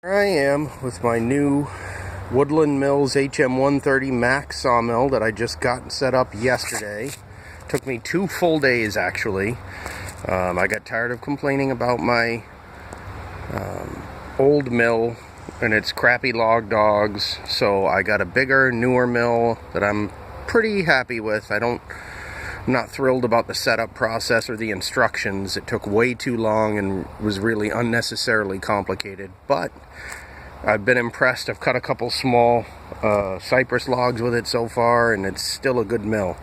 Here I am with my new Woodland Mills HM130 Max sawmill that I just got set up yesterday. Took me 2 full days actually. I got tired of complaining about my old mill and its crappy log dogs, so I got a bigger, newer mill that I'm pretty happy with. I'm not thrilled about the setup process or the instructions. It took way too long and was really unnecessarily complicated, but I've been impressed. I've cut a couple small cypress logs with it so far, and it's still a good mill.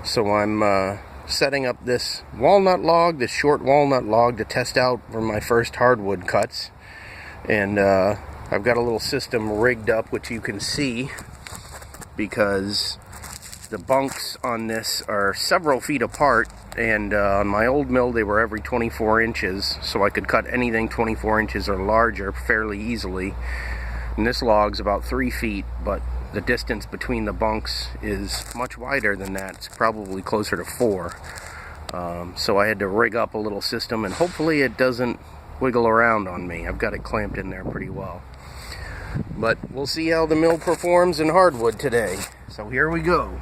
So I'm setting up this walnut log, this short walnut log, to test out for my first hardwood cuts. And I've got a little system rigged up, which you can see, because the bunks on this are several feet apart, and on my old mill they were every 24 inches, so I could cut anything 24 inches or larger fairly easily. And this log's about 3 feet, but the distance between the bunks is much wider than that. It's probably closer to 4. So I had to rig up a little system, and hopefully it doesn't wiggle around on me. I've got it clamped in there pretty well. But we'll see how the mill performs in hardwood today. So here we go.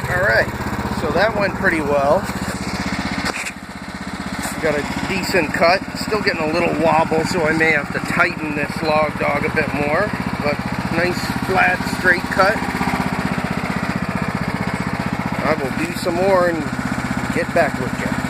Alright, so that went pretty well. Got a decent cut. Still getting a little wobble, so I may have to tighten this log dog a bit more. But nice, flat, straight cut. I will do some more and get back with you.